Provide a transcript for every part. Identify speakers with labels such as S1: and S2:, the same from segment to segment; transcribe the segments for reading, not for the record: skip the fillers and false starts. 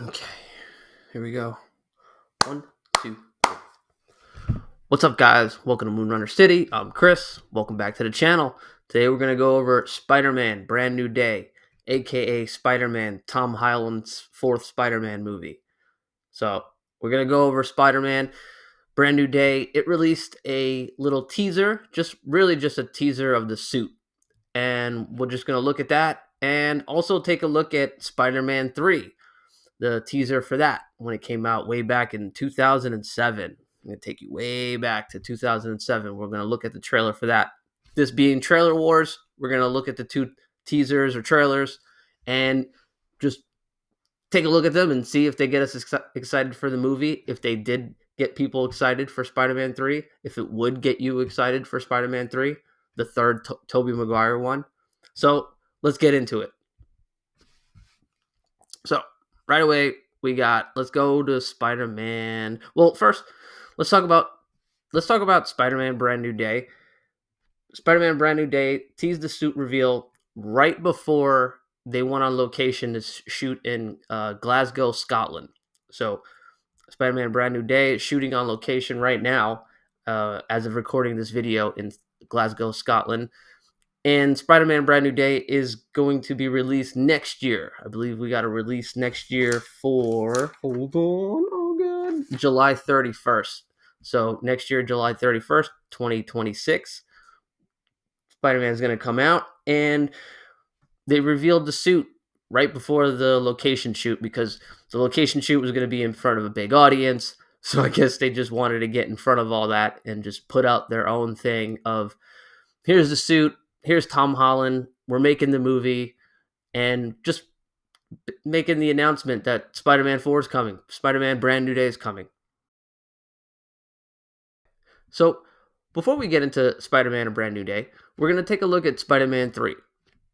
S1: Okay, here we go. 1, 2, 3. What's up, guys? Welcome to Moonrunner City. I'm Chris. Welcome back to the channel. Today we're gonna go over Spider-Man: Brand New Day, aka Spider-Man, Tom Holland's fourth Spider-Man movie. So we're gonna go over Spider-Man: Brand New Day. It released a little teaser, just a teaser of the suit, and we're just gonna look at that, and also take a look at Spider-Man 3. The teaser for that when it came out way back in 2007. I'm going to take you way back to 2007. We're going to look at the trailer for that. This being Trailer Wars, we're going to look at the two teasers or trailers and just take a look at them and see if they get us excited for the movie. If they did get people excited for Spider-Man 3, if it would get you excited for Spider-Man 3, the third Tobey Maguire one. So let's get into it. So right away, let's go to Spider-Man. Well, first, let's talk about Spider-Man Brand New Day. Spider-Man Brand New Day teased the suit reveal right before they went on location to shoot in Glasgow, Scotland. So Spider-Man Brand New Day is shooting on location right now, as of recording this video, in Glasgow, Scotland. And Spider-Man Brand New Day is going to be released next year. I believe we got a release next year for, July 31st. So next year, July 31st, 2026, Spider-Man is going to come out. And they revealed the suit right before the location shoot because the location shoot was going to be in front of a big audience. So I guess they just wanted to get in front of all that and just put out their own thing of, here's the suit. Here's Tom Holland. We're making the movie, and just making the announcement that Spider-Man 4 is coming. Spider-Man Brand New Day is coming. So before we get into Spider-Man: A Brand New Day, we're going to take a look at Spider-Man 3.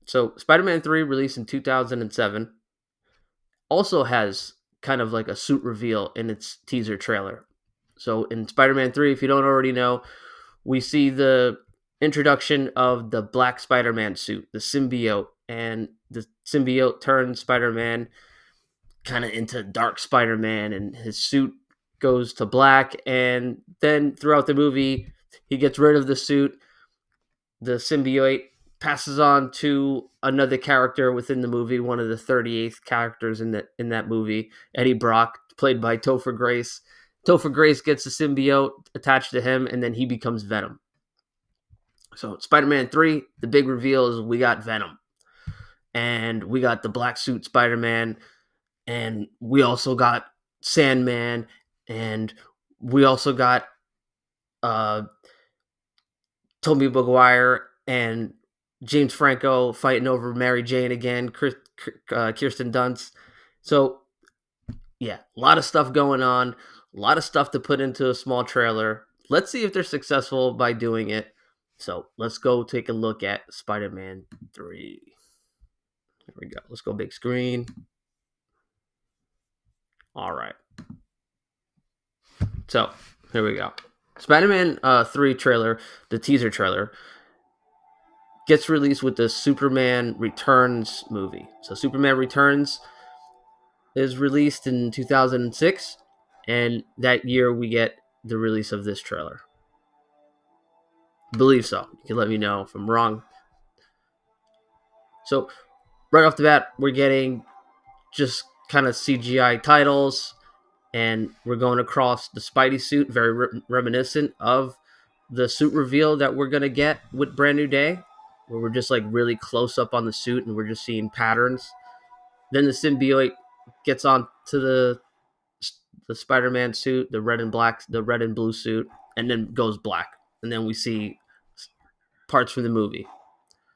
S1: So Spider-Man 3, released in 2007, also has kind of like a suit reveal in its teaser trailer. So in Spider-Man 3, if you don't already know, we see the introduction of the black Spider-Man suit, the symbiote, and the symbiote turns Spider-Man kind of into dark Spider-Man, and his suit goes to black. And then throughout the movie, he gets rid of the suit. The symbiote passes on to another character within the movie, one of the 38th characters in that movie, Eddie Brock, played by Topher Grace. Topher Grace gets the symbiote attached to him, and then he becomes Venom. So Spider-Man 3, the big reveal is we got Venom. And we got the black suit Spider-Man. And we also got Sandman. And we also got Tobey Maguire and James Franco fighting over Mary Jane again, Kirsten Dunst. So, yeah, a lot of stuff going on. A lot of stuff to put into a small trailer. Let's see if they're successful by doing it. So let's go take a look at Spider-Man 3. Here we go. Let's go big screen. All right. So here we go. Spider-Man 3 trailer, the teaser trailer, gets released with the Superman Returns movie. So Superman Returns is released in 2006, and that year we get the release of this trailer. I believe so. You can let me know if I'm wrong. So right off the bat, we're getting just kind of CGI titles, and we're going across the Spidey suit, very reminiscent of the suit reveal that we're going to get with Brand New Day, where we're just like really close up on the suit and we're just seeing patterns. Then the symbiote gets on to the Spider-Man suit, the red and blue suit, and then goes black. And then we see parts from the movie.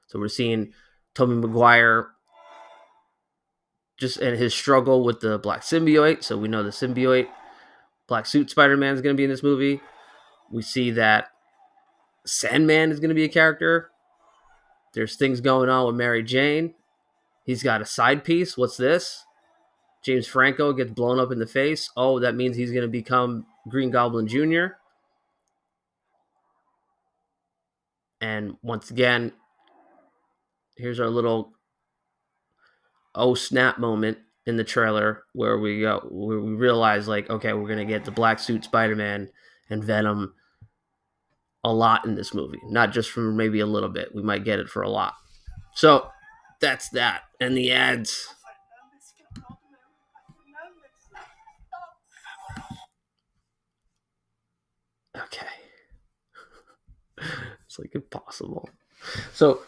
S1: So we're seeing Tobey Maguire just in his struggle with the black symbiote. So we know the symbiote, black suit Spider-Man is going to be in this movie. We see that Sandman is going to be a character. There's things going on with Mary Jane. He's got a side piece. What's this? James Franco gets blown up in the face. Oh, that means he's going to become Green Goblin Jr. And once again, here's our little oh snap moment in the trailer where we realize like, okay, we're gonna get the black suit Spider-Man and Venom a lot in this movie, not just for maybe a little bit. We might get it for a lot. So that's that, and the ads. Okay, it's like impossible. So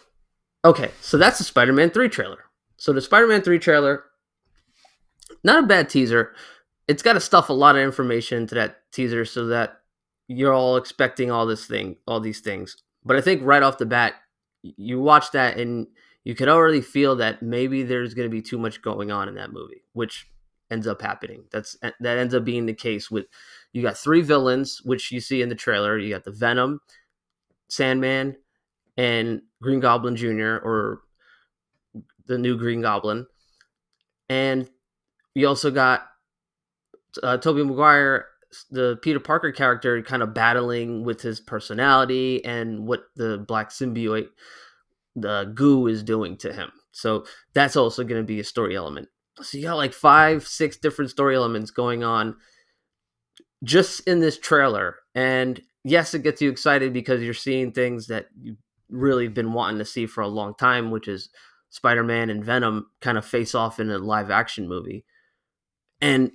S1: okay, so that's the Spider-Man 3 trailer. So the Spider-Man 3 trailer, not a bad teaser. It's got to stuff a lot of information into that teaser so that you're all expecting all these things. But I think right off the bat, you watch that and you can already feel that maybe there's going to be too much going on in that movie, which ends up happening. That ends up being the case with you got three villains, which you see in the trailer. You got the Venom, Sandman, and Green Goblin Jr. or the new Green Goblin, and we also got Tobey Maguire, the Peter Parker character, kind of battling with his personality and what the black symbiote, the goo, is doing to him. So that's also going to be a story element. So you got like 5-6 different story elements going on just in this trailer. And yes, it gets you excited because you're seeing things that you've really been wanting to see for a long time, which is Spider-Man and Venom kind of face off in a live action movie. And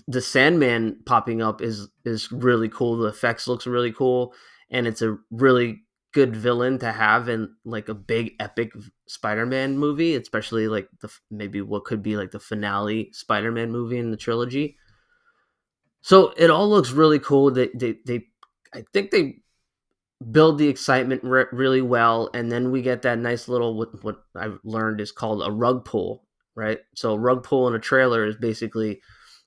S1: the Sandman popping up is really cool. The effects looks really cool, and it's a really good villain to have in like a big epic Spider-Man movie, especially like maybe what could be like the finale Spider-Man movie in the trilogy. So it all looks really cool. I think they build the excitement really well, and then we get that nice little what I've learned is called a rug pull, right? So rug pull in a trailer is basically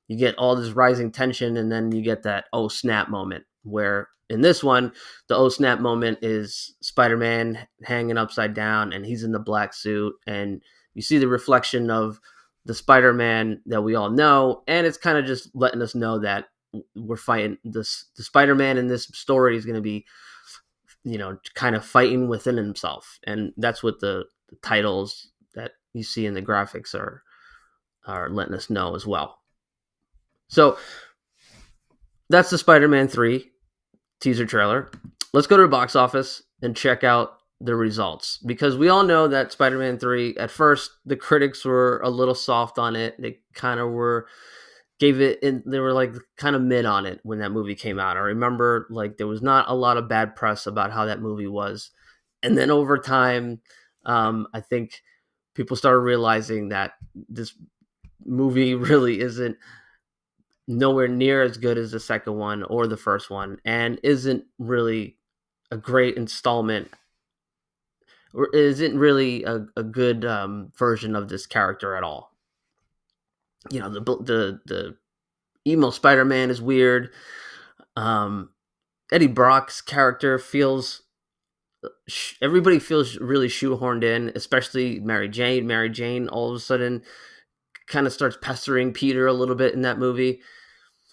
S1: you get all this rising tension, and then you get that oh snap moment, where in this one the oh snap moment is Spider-Man hanging upside down and he's in the black suit, and you see the reflection of the Spider-Man that we all know, and it's kind of just letting us know that we're fighting this. The Spider-Man in this story is going to be, kind of fighting within himself, and that's what the titles that you see in the graphics are letting us know as well. So that's the Spider-Man 3 teaser trailer. Let's go to the box office and check out the results, because we all know that Spider-Man 3, at first the critics were a little soft on it. They kind of they were like kind of mid on it when that movie came out. I remember like there was not a lot of bad press about how that movie was. And then over time, I think people started realizing that this movie really isn't nowhere near as good as the second one or the first one, and isn't really a great installment, or isn't really a good version of this character at all. The emo Spider-Man is weird. Eddie Brock's character feels everybody feels really shoehorned in, especially Mary Jane. Mary Jane all of a sudden kind of starts pestering Peter a little bit in that movie.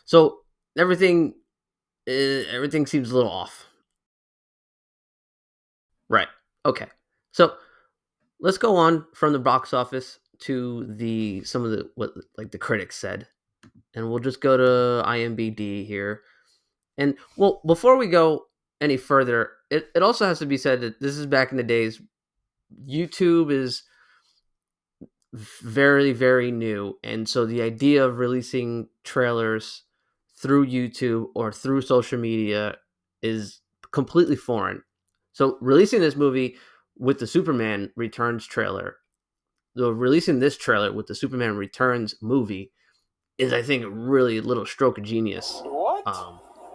S1: So everything seems a little off. Right. Okay. So let's go on from the box office to some of the what like the critics said, and we'll just go to IMDb here. And well, before we go any further, it also has to be said that this is back in the days. YouTube is very, very new. And so the idea of releasing trailers through YouTube or through social media is completely foreign. So releasing this movie with the Superman Returns trailer, releasing this trailer with the Superman Returns movie is, I think, a really little stroke of genius.
S2: What?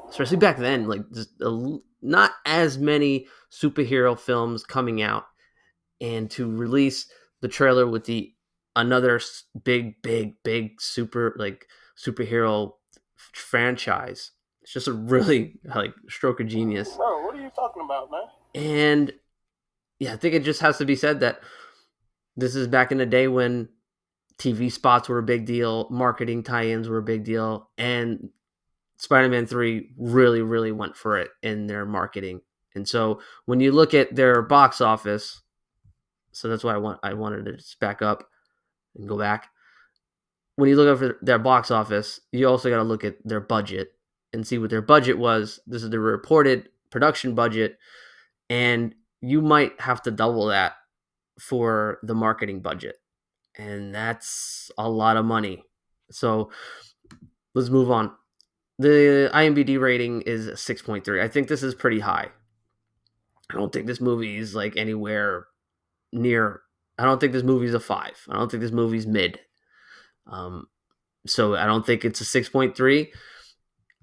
S1: Especially back then, like not as many superhero films coming out, and to release the trailer with the another big superhero franchise, it's just a really like stroke of genius.
S2: Bro, what are you talking about, man?
S1: And yeah, I think it just has to be said that this is back in the day when TV spots were a big deal, marketing tie-ins were a big deal, and Spider-Man 3 really, really went for it in their marketing. And so when you look at their box office, so that's why I wanted to just back up and go back. when you look over their box office, you also got to look at their budget and see what their budget was. This is the reported production budget, and you might have to double that for the marketing budget, and that's a lot of money. So let's move on. The IMDb rating is 6.3. I think this is pretty high. I don't think this movie is like anywhere near. I don't think this movie's a 5. I don't think this movie's mid. Um, so I don't think it's a 6.3.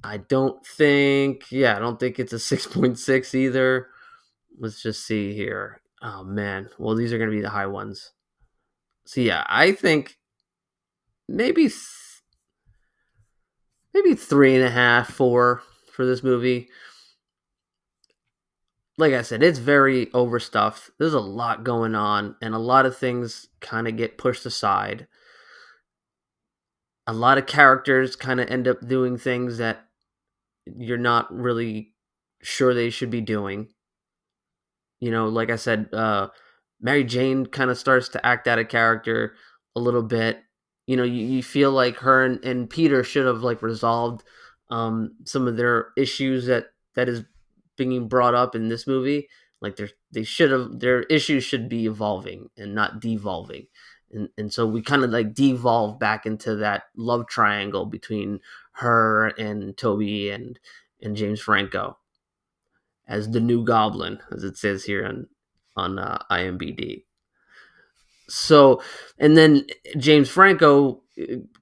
S1: I don't think. Yeah, I don't think it's a 6.6 either. Let's just see here. Oh man. Well, these are going to be the high ones. So yeah, I think maybe maybe 3.5, 4 for this movie. Like I said, it's very overstuffed. There's a lot going on, and a lot of things kind of get pushed aside. A lot of characters kind of end up doing things that you're not really sure they should be doing. You know, like I said, Mary Jane kind of starts to act out of character a little bit. You know, you feel like her and Peter should have like resolved some of their issues that is being brought up in this movie. Like they should have, their issues should be evolving and not devolving. And so we kind of like devolve back into that love triangle between her and Toby and James Franco as the new Goblin, as it says here on IMDb. So, and then James Franco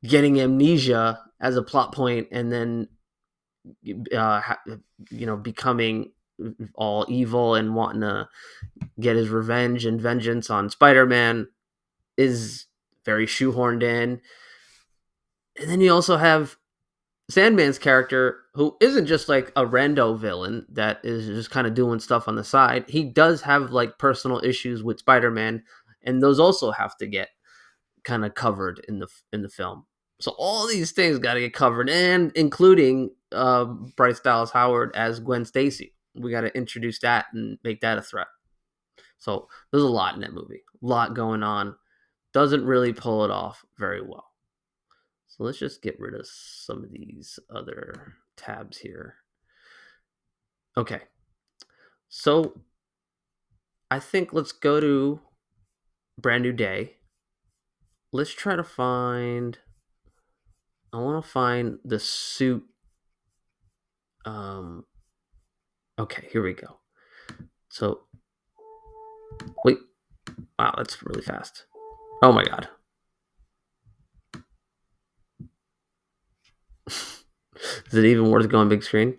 S1: getting amnesia as a plot point, and then becoming all evil and wanting to get his revenge and vengeance on Spider-Man is very shoehorned in. And then you also have Sandman's character, who isn't just like a rando villain that is just kind of doing stuff on the side. He does have like personal issues with Spider-Man, and those also have to get kind of covered in the film. So all these things got to get covered, and including Bryce Dallas Howard as Gwen Stacy. We got to introduce that and make that a threat. So there's a lot in that movie, a lot going on. Doesn't really pull it off very well. So let's just get rid of some of these other tabs here. Okay. So I think let's go to Brand New Day. Let's try to find. I want to find the suit. Okay, here we go. So, wait. Wow, that's really fast. Oh my god. Is it even worth going big screen?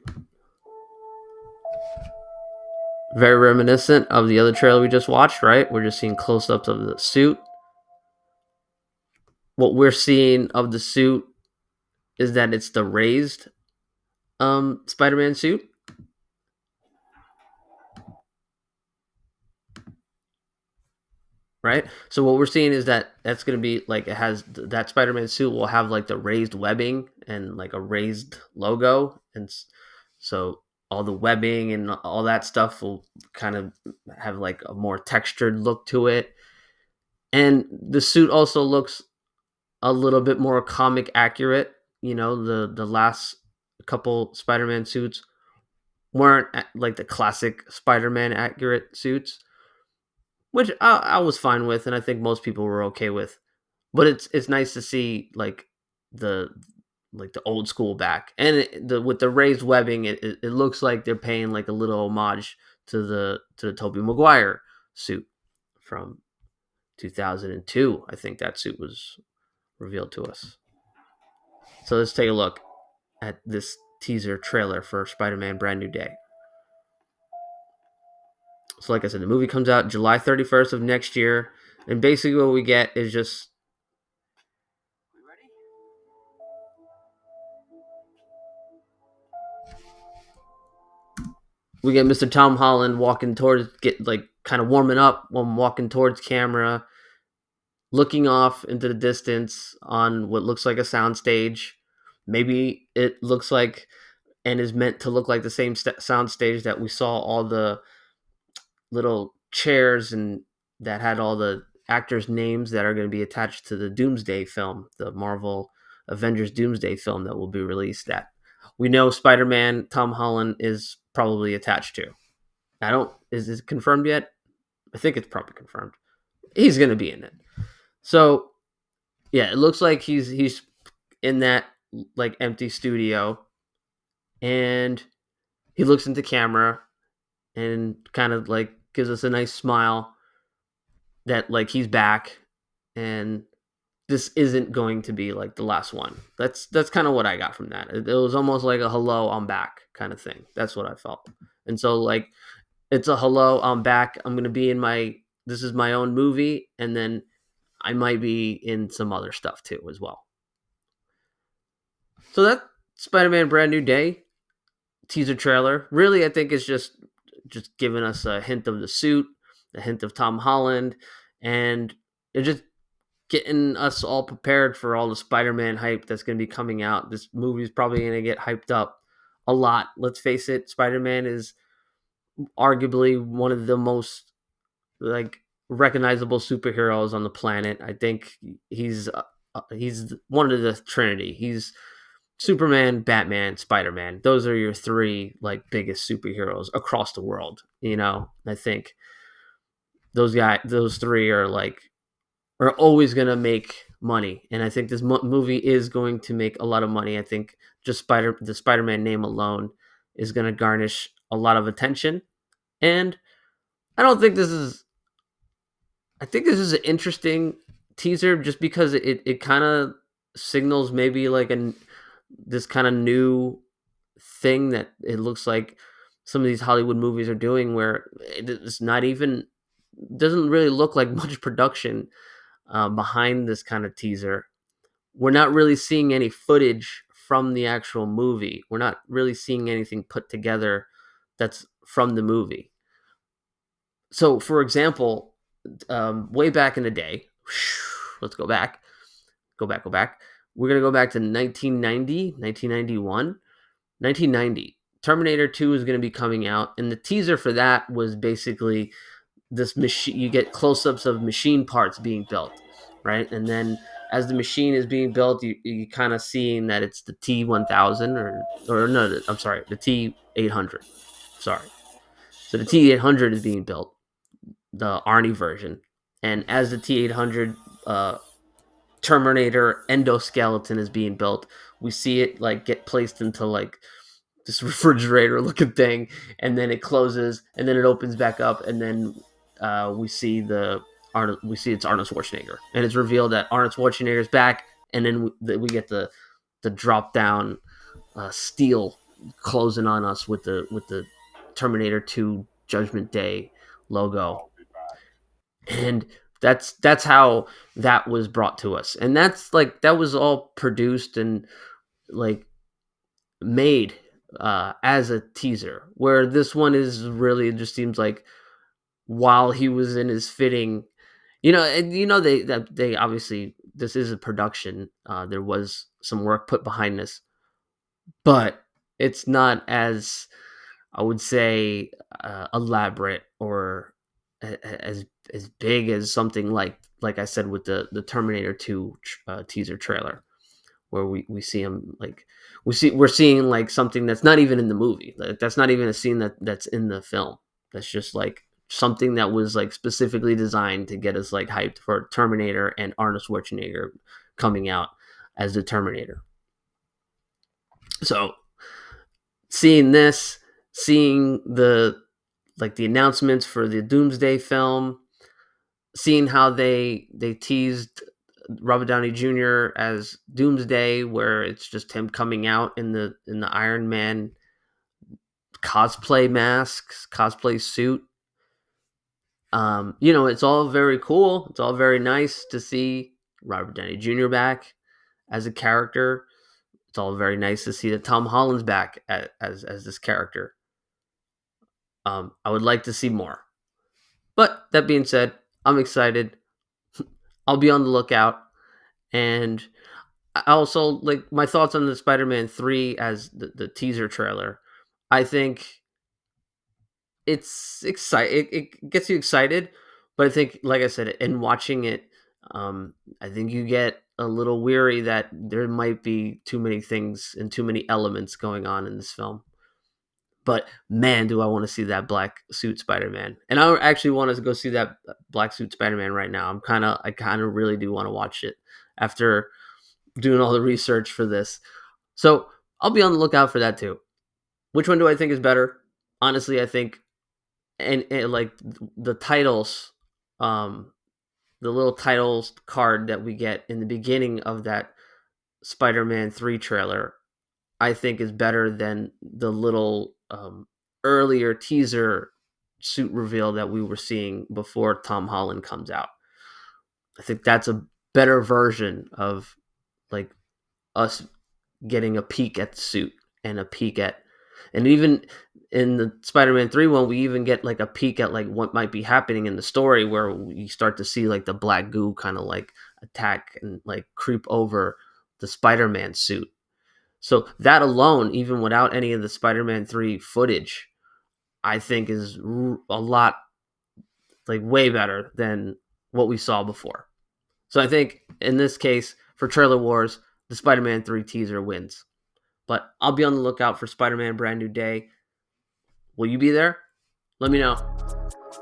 S1: Very reminiscent of the other trailer we just watched, right? We're just seeing close-ups of the suit. What we're seeing of the suit is that it's the raised Spider-Man suit. Right? So what we're seeing is that that's going to be like, it has that Spider-Man suit will have like the raised webbing and like a raised logo. And so all the webbing and all that stuff will kind of have like a more textured look to it. And the suit also looks a little bit more comic accurate. You know, the last couple Spider-Man suits weren't like the classic Spider-Man accurate suits, which I was fine with, and I think most people were okay with. But it's nice to see like the old school back, and with the raised webbing, it looks like they're paying like a little homage to the Tobey Maguire suit from 2002. I think that suit was revealed to us. So let's take a look at this teaser trailer for Spider-Man Brand New Day. So like I said, the movie comes out July 31st of next year, and basically what we get is just we get Mr. Tom Holland walking towards, kind of warming up while walking towards camera, looking off into the distance on what looks like a soundstage. Maybe it looks like and is meant to look like the same soundstage that we saw all the little chairs and that had all the actors' names that are going to be attached to the Doomsday film, the Marvel Avengers Doomsday film that will be released. That we know Spider-Man Tom Holland is probably attached to. I don't. Is it confirmed yet? I think it's probably confirmed. He's going to be in it. So yeah, it looks like he's in that like empty studio, and he looks into camera and kind of like gives us a nice smile that like he's back, and this isn't going to be like the last one. That's kind of what I got from that. It was almost like a hello, I'm back kind of thing. That's what I felt. And so like it's a hello, I'm back. I'm gonna be in my this is my own movie, and then I might be in some other stuff too as well. So that Spider-Man Brand New Day teaser trailer really I think is just giving us a hint of the suit, a hint of Tom Holland, and it just getting us all prepared for all the Spider-Man hype that's going to be coming out. This movie is probably going to get hyped up a lot. Let's face it, Spider-Man is arguably one of the most like recognizable superheroes on the planet. I think he's one of the Trinity. He's Superman, Batman, Spider-Man. Those are your three like biggest superheroes across the world. I think those three are always going to make money, and I think this movie is going to make a lot of money. I think just the Spider-Man name alone is going to garnish a lot of attention, and I don't think this is. I think this is an interesting teaser just because it kind of signals maybe like this kind of new thing that it looks like some of these Hollywood movies are doing, where it's not even doesn't really look like much production behind this kind of teaser. We're not really seeing any footage from the actual movie. We're not really seeing anything put together that's from the movie. So, for example, way back in the day, let's go back. We're going to go back to 1990, 1991, 1990. Terminator 2 is going to be coming out, and the teaser for that was basically this machine. You get close-ups of machine parts being built, right? And then as the machine is being built, you kind of seeing that it's the T1000 or no, I'm sorry, the T800. Sorry. So the T800 is being built, the Arnie version, and as the T800 Terminator endoskeleton is being built, we see it like get placed into like this refrigerator looking thing, and then it closes, and then it opens back up, and then we see it's Arnold Schwarzenegger, and it's revealed that Arnold Schwarzenegger is back, and then we get the drop down steel closing on us with the Terminator 2 Judgment Day logo, and that's how that was brought to us, and that was all produced and like made as a teaser, where this one is really, it just seems like while he was in his fitting, and they obviously, this is a production, there was some work put behind this, but it's not as, I would say, elaborate or as big as something like I said with the Terminator 2 teaser trailer, where we see him like we're seeing like something that's not even in the movie. That's not even a scene that's in the film. That's just like something that was like specifically designed to get us like hyped for Terminator and Arnold Schwarzenegger coming out as the Terminator. So seeing the announcements for the Doomsday film, seeing how they teased Robert Downey Jr. as Doomsday, where it's just him coming out in the Iron Man cosplay masks, cosplay suit. It's all very cool. It's all very nice to see Robert Downey Jr. back as a character. It's all very nice to see that Tom Holland's back as this character. I would like to see more. But that being said, I'm excited. I'll be on the lookout. And I also, like, my thoughts on the Spider-Man 3 as the teaser trailer. I think it's exciting. It gets you excited, But I think, like I said, in watching it, I think you get a little weary that there might be too many things and too many elements going on in this film. But man, do I want to see that black suit Spider-Man. And I actually want to go see that black suit Spider-Man right now. I kind of really do want to watch it after doing all the research for this. So I'll be on the lookout for that too. Which one do I think is better? Honestly, I think, and like the titles, um, the little titles card that we get in the beginning of that Spider-Man 3 trailer, I think is better than the little earlier teaser suit reveal that we were seeing before Tom Holland comes out. I think that's a better version of like us getting a peek at the suit and a peek at, and even in the Spider-Man 3 one, we even get like a peek at like what might be happening in the story, where we start to see like the black goo kind of like attack and like creep over the Spider-Man suit. So that alone, even without any of the Spider-Man 3 footage, I think is a lot, like way better than what we saw before. So I think in this case, for Trailer Wars, the Spider-Man 3 teaser wins. But I'll be on the lookout for Spider-Man Brand New Day. Will you be there? Let me know.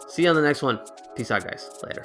S1: See you on the next one. Peace out, guys. Later.